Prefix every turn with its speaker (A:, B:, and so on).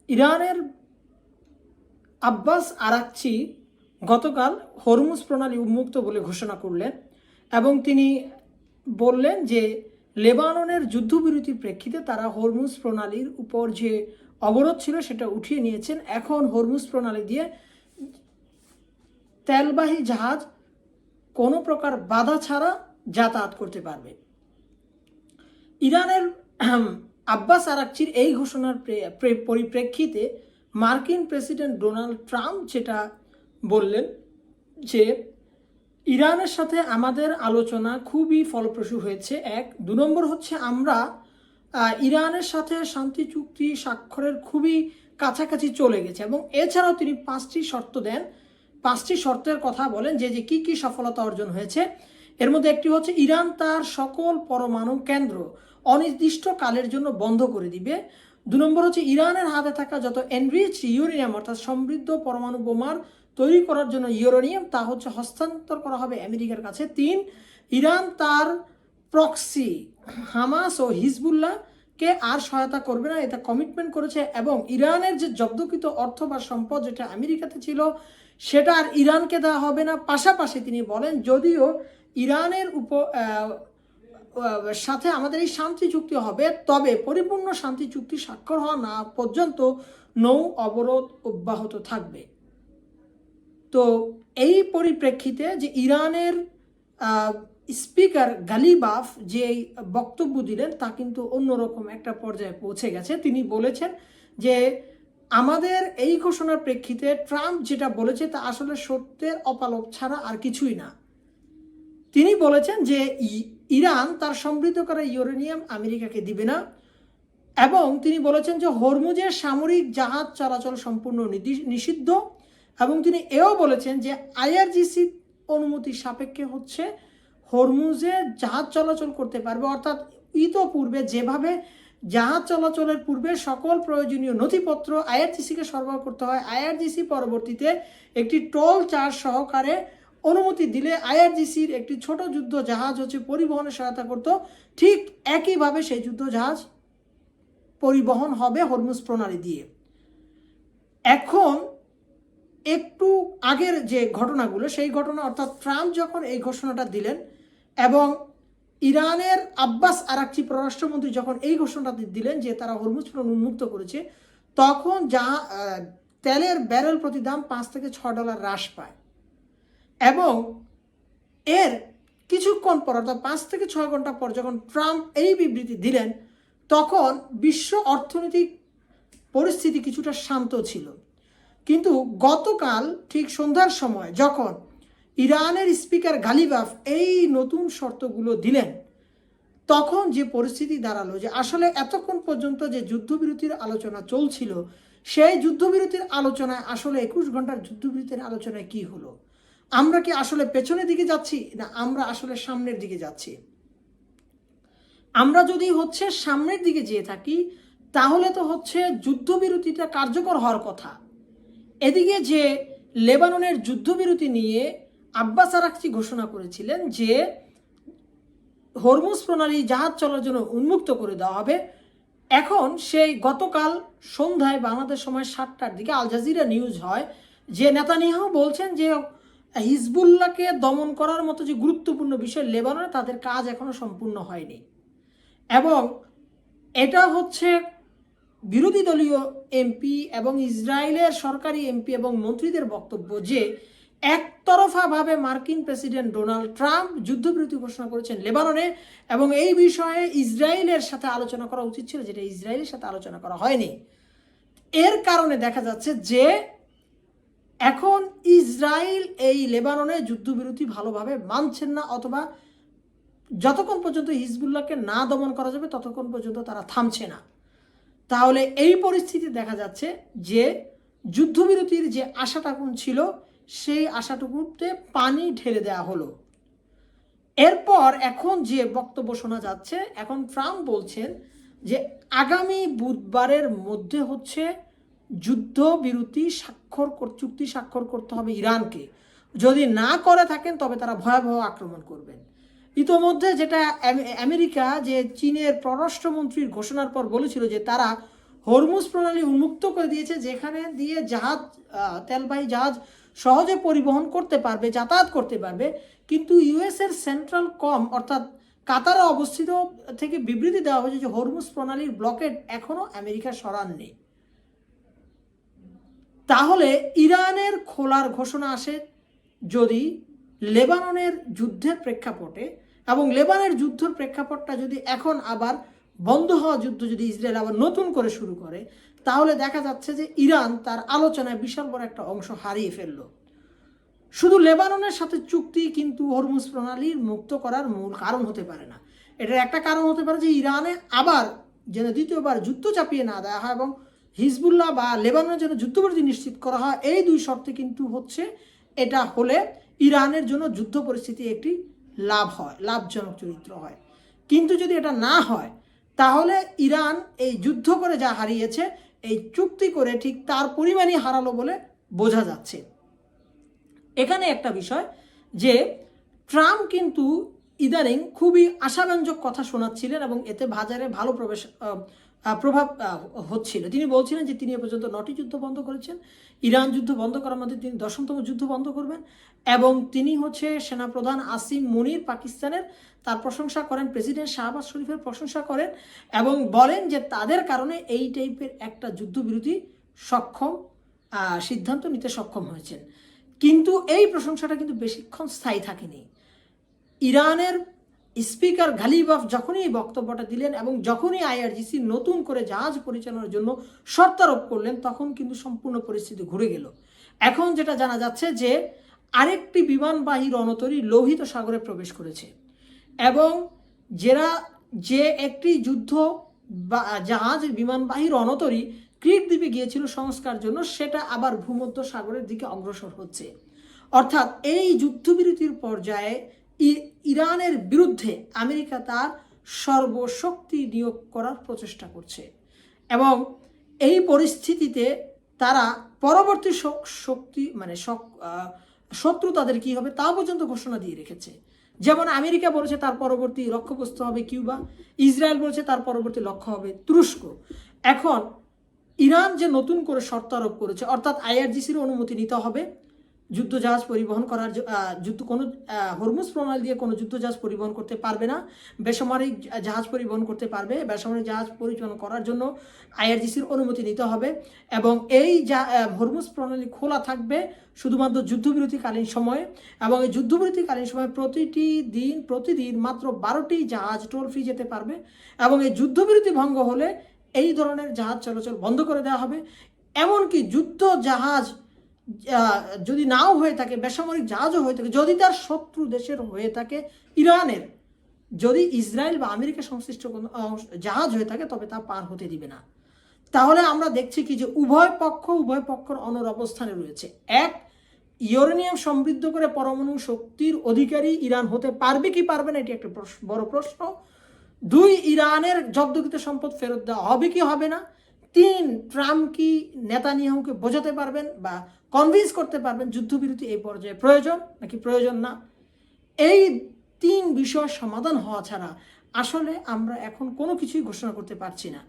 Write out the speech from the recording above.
A: ইরানের Abbas Araghchi গতকাল Hormuz প্রণালী উন্মুক্ত বলে ঘোষণা করলেন এবং তিনি বললেন যে লেবাননের যুদ্ধবিরতির প্রেক্ষিতে তারা হরমুজ প্রণালীর উপর যে অবরোধ ছিল সেটা উঠিয়ে নিয়েছেন। এখন হরমুজ প্রণালী দিয়ে তেলবাহী জাহাজ কোনো প্রকার বাধা ছাড়া যাতায়াত করতে পারবে। ইরানের আব্বাস আরাকচির এই ঘোষণার পরিপ্রেক্ষিতে মার্কিন প্রেসিডেন্ট ডোনাল্ড ট্রাম্প যেটা বললেন যে ইরানের সাথে আমাদের আলোচনা খুবই ফলপ্রসূ হয়েছে। দু নম্বর হচ্ছে আমরা ইরানের সাথে শান্তি চুক্তি স্বাক্ষরের খুবই কাছাকাছি চলে গেছে এবং এছাড়াও তিনি 5টি শর্ত দেন, 5টি শর্তের কথা বলেন যে কি কি সফলতা অর্জন হয়েছে। এর মধ্যে একটি হচ্ছে ইরান তার সকল পরমাণু কেন্দ্র অনির্দিষ্টকালের জন্য বন্ধ করে দিবে। 2 নম্বর হচ্ছে ইরানের হাতে থাকা যত এনরিচ ইউরেনিয়াম অর্থাৎ সমৃদ্ধ পরমাণু বোমার তৈরি করার জন্য ইউরেনিয়াম তা হচ্ছে হস্তান্তর করা হবে আমেরিকার কাছে। 3, ইরান তার প্রক্সি হামাস ও হিজবুল্লাহকে আর সহায়তা করবে না, এটা কমিটমেন্ট করেছে। এবং ইরানের যে জব্দকৃত অর্থ বা সম্পদ যেটা আমেরিকাতে ছিল সেটা আর ইরানকে দেওয়া হবে না। পাশাপাশি তিনি বলেন যদিও ইরানের সাথে আমাদের এই শান্তি চুক্তি হবে তবে পরিপূর্ণ শান্তি চুক্তি স্বাক্ষর হওয়া না পর্যন্ত নৌ অবরোধ অব্যাহত থাকবে। তো এই পরিপ্রেক্ষিতে যে ইরানের স্পিকার গালিবাফ যে বক্তব্য দিলেন তা কিন্তু অন্যরকম একটা পর্যায়ে পৌঁছে গেছে। তিনি বলেছেন যে আমাদের এই ঘোষণার প্রেক্ষিতে ট্রাম্প যেটা বলেছে তা আসলে সত্যের অপালক ছাড়া আর কিছুই না। তিনি বলেছেন যে ইরান তার সমৃদ্ধ করা ইউরেনিয়াম আমেরিকাকে দিবে না এবং তিনি বলেছেন যে হরমুজের সামরিক জাহাজ চলাচল সম্পূর্ণ নিষিদ্ধ এবং তিনি এও বলেছেন যে আইআরজিসি অনুমতি সাপেক্ষে হচ্ছে হরমুজে জাহাজ চলাচল করতে পারবে। অর্থাৎ ইতোপূর্বে যেভাবে জাহাজ চলাচলের পূর্বে সকল প্রয়োজনীয় নথিপত্র আইআরজিসিকে সরবরাহ করতে হয়, আইআরজিসি পরবর্তীতে একটি টোল চার্জ সহকারে অনুমতি দিলে আইআরজিসির একটি ছোট যুদ্ধ জাহাজ হচ্ছে পরিবহনে সহায়তা করত, ঠিক একইভাবে সেই যুদ্ধ জাহাজ পরিবহন হবে হরমুজ প্রণালী দিয়ে। এখন একটু আগের যে ঘটনাগুলো সেই ঘটনা অর্থাৎ ট্রাম্প যখন এই ঘোষণাটা দিলেন এবং ইরানের আব্বাস আরাকচি পররাষ্ট্রমন্ত্রী যখন এই ঘোষণাটা দিলেন যে তারা হরমুজ প্রণালী উন্মুক্ত করেছে তখন তেলের ব্যারেল প্রতি দাম $5 থেকে $6 হ্রাস পায় এবং এর কিছুক্ষণ পর অর্থাৎ 5 থেকে 6 ঘন্টা পর যখন ট্রাম্প এই বিবৃতি দিলেন তখন বিশ্ব অর্থনৈতিক পরিস্থিতি কিছুটা শান্ত ছিল। কিন্তু গতকাল ঠিক সন্ধ্যার সময় যখন ইরানের স্পিকার গালিবাফ এই নতুন শর্তগুলো দিলেন তখন যে পরিস্থিতি দাঁড়ালো যে আসলে এতক্ষণ পর্যন্ত যে যুদ্ধবিরতির আলোচনা চলছিল সেই যুদ্ধবিরতির আলোচনায় আসলে 21 ঘন্টার যুদ্ধবিরতির আলোচনায় কি হলো? আমরা কি আসলে পেছনের দিকে যাচ্ছি না আমরা আসলে সামনের দিকে যাচ্ছি? আমরা যদি হচ্ছে সামনের দিকে যেয়ে থাকি তাহলে তো হচ্ছে যুদ্ধবিরতিটা কার্যকর হওয়ার কথা। এদিকে যে লেবাননের যুদ্ধবিরতি নিয়ে আব্বাস আরাকচি ঘোষণা করেছিলেন যে হরমুজ প্রণালী জাহাজ চলার জন্য উন্মুক্ত করে দেওয়া হবে, এখন সেই গতকাল সন্ধ্যায় বাংলাদেশ সময় 7টার দিকে আল জাজিরা নিউজ হয় যে নেতানিয়াহু বলছেন যে হিজবুল্লাহকে দমন করার মতো যে গুরুত্বপূর্ণ বিষয় লেবাননে তাদের কাজ এখনো সম্পূর্ণ হয়নি এবং এটা হচ্ছে বিরোধী দলীয় এমপি এবং ইসরায়েলের সরকারি এমপি এবং মন্ত্রীদের বক্তব্য যে একতরফাভাবে মার্কিন প্রেসিডেন্ট ডোনাল্ড ট্রাম্প যুদ্ধবিরতি ঘোষণা করেছেন লেবাননে এবং এই বিষয়ে ইসরায়েলের সাথে আলোচনা করা উচিত ছিল যেটা ইসরায়েলের সাথে আলোচনা করা হয়নি। এর কারণে দেখা যাচ্ছে যে এখন ইসরায়েল এই লেবাননে যুদ্ধবিরতি ভালোভাবে মানছেন না অথবা যতক্ষণ পর্যন্ত হিজবুল্লাহকে না দমন করা যাবে ততক্ষণ পর্যন্ত তারা থামছে না। তাহলে এই পরিস্থিতি দেখা যাচ্ছে যে যুদ্ধবিরতির যে আশাটুকু ছিল সেই আশাটুকুতে পানি ঢেলে দেওয়া হলো। এরপর এখন যে বক্তব্য শোনা যাচ্ছে এখন ট্রাম্প বলছেন যে আগামী বুধবারের মধ্যে হচ্ছে যুদ্ধবিরতি চুক্তি স্বাক্ষর করতে হবে ইরানকে, যদি না করে থাকেন তবে তারা ভয়াবহ আক্রমণ করবেন। ইতোমধ্যে যেটা আমেরিকা যে চীনের পররাষ্ট্রমন্ত্রীর ঘোষণার পর বলেছিল যে তারা হরমুজ প্রণালী উন্মুক্ত করে দিয়েছে, যেখানে দিয়ে জাহাজ, তেলবাহী জাহাজ সহজে পরিবহন করতে পারবে, যাতায়াত করতে পারবে। কিন্তু ইউএসের সেন্ট্রাল অর্থাৎ কাতারে অবস্থিত থেকে বিবৃতি দেওয়া হয়েছে যে হরমুজ প্রণালীর ব্লকেড এখনও আমেরিকা সরাননি। তাহলে ইরানের খোলার ঘোষণা আসে যদি লেবাননের যুদ্ধের প্রেক্ষাপটে, এবং লেবাননের যুদ্ধের প্রেক্ষাপটটা যদি এখন আবার বন্ধ হওয়া যুদ্ধ যদি ইসরায়েল আবার নতুন করে শুরু করে, তাহলে দেখা যাচ্ছে যে ইরান তার আলোচনায় বিশাল বড় একটা অংশ হারিয়ে ফেলল। শুধু লেবাননের সাথে চুক্তি কিন্তু হরমুজ প্রণালীর মুক্ত করার মূল কারণ হতে পারে না। এটার একটা কারণ হতে পারে যে ইরানে আবার যেন দ্বিতীয়বার যুদ্ধ চাপিয়ে না দেওয়া হয় এবং হিজবুল্লাহ বা লেবাননের জন্য যুদ্ধবিরতি নিশ্চিত করা হয়। এই দুই শর্তে কিন্তু হচ্ছে, এটা হলে ইরানের জন্য যুদ্ধ পরিস্থিতি একটি লাভজনক চরিত্র হয়। কিন্তু যদি এটা না হয়, তাহলে ইরান এই যুদ্ধ করে যা হারিয়েছে, এই চুক্তি করে ঠিক তার পরিমাণই হারালো বলে বোঝা যাচ্ছে। এখানে একটা বিষয় যে ট্রাম্প কিন্তু ইদানিং খুবই আশাব্যঞ্জক কথা শোনাচ্ছিলেন এবং এতে বাজারে ভালো প্রভাব হচ্ছিল। তিনি বলছিলেন যে তিনি এ পর্যন্ত 9টি যুদ্ধ বন্ধ করেছেন, ইরান যুদ্ধ বন্ধ করার মধ্যে তিনি 10তম যুদ্ধ বন্ধ করবেন। এবং তিনি সেনাপ্রধান আসিম মুনির পাকিস্তানের, তার প্রশংসা করেন, প্রেসিডেন্ট শাহবাজ শরীফের প্রশংসা করেন এবং বলেন যে তাদের কারণে এই টাইপের একটা যুদ্ধবিরতি সিদ্ধান্ত নিতে সক্ষম হয়েছেন। কিন্তু এই প্রশংসাটা কিন্তু বেশিক্ষণ স্থায়ী থাকেনি। ইরানের স্পিকার গালিবাফ যখনই এই বক্তব্যটা দিলেন এবং যখনই আইআরজিসি নতুন করে জাহাজ পরিচালনার জন্য শর্ত আরোপ করলেন, তখন কিন্তু সম্পূর্ণ পরিস্থিতি ঘুরে গেল। এখন যেটা জানা যাচ্ছে যে আরেকটি বিমানবাহী রণতরী লোহিত সাগরে প্রবেশ করেছে এবং যে একটি যুদ্ধ জাহাজ বিমানবাহী রণতরী ক্রিট দ্বীপে গিয়েছিল সংস্কার জন্য, সেটা আবার ভূমধ্য সাগরের দিকে অগ্রসর হচ্ছে। অর্থাৎ এই যুদ্ধবিরতির পর্যায়ে ইরানের বিরুদ্ধে আমেরিকা তার সর্বশক্তি নিয়োগ করার প্রচেষ্টা করছে এবং এই পরিস্থিতিতে তারা পরবর্তী শত্রু তাদের কি হবে তা পর্যন্ত ঘোষণা দিয়ে রেখেছে। যেমন আমেরিকা বলেছে তার পরবর্তী লক্ষ্যবস্তু হবে কিউবা, ইসরায়েল বলেছে তার পরবর্তী লক্ষ্য হবে তুরস্ক। এখন ইরান যে নতুন করে শর্ত আরোপ করেছে, অর্থাৎ আইআরজিসির অনুমতি নিতে হবে যুদ্ধজাহাজ পরিবহন করার, হরমুজ প্রণালী দিয়ে কোনো যুদ্ধজাহাজ পরিবহন করতে পারবে না, বেসামরিক জাহাজ পরিবহন করতে পারবে। বেসামরিক জাহাজ পরিচালনা করার জন্য আইআরজিসির অনুমতি নিতে হবে এবং এই হরমুজ প্রণালী খোলা থাকবে শুধুমাত্র যুদ্ধবিরতিকালীন সময়ে এবং এই যুদ্ধবিরতিকালীন সময়ে প্রতিদিন মাত্র 12টি জাহাজ টোল ফ্রি যেতে পারবে এবং এই যুদ্ধবিরতি ভঙ্গ হলে এই ধরনের জাহাজ চলাচল বন্ধ করে দেওয়া হবে। এমনকি যুদ্ধ জাহাজ যদি নাও হয়ে থাকে, বেসামরিক জাহাজও হয়ে থাকে, যদি তার শত্রু দেশের হয়ে থাকে ইরানের, যদি ইসরায়েল বা আমেরিকা সংশ্লিষ্ট কোনো জাহাজ হয়ে থাকে, তবে তা পার হতে দিবে না। তাহলে আমরা দেখছি কি যে উভয় পক্ষের অনর অবস্থানে রয়েছে। এক, ইউরেনিয়াম সমৃদ্ধ করে পরমাণু শক্তির অধিকারী ইরান হতে পারবে কি পারবে না, এটি একটা বড় প্রশ্ন। 2, ইরানের জব্দকৃত সম্পদ ফেরত দেওয়া হবে কি হবে না। 3, ট্রাম্প কি নেতানিয়াহুকে বোঝাতে পারবেন বা কনভিন্স করতে পারবেন যুদ্ধবিরতি এই পর্যায়ে প্রয়োজন নাকি প্রয়োজন না। এই 3 বিষয় সমাধান হওয়া ছাড়া আসলে আমরা এখন কোনো কিছুই ঘোষণা করতে পারছি না।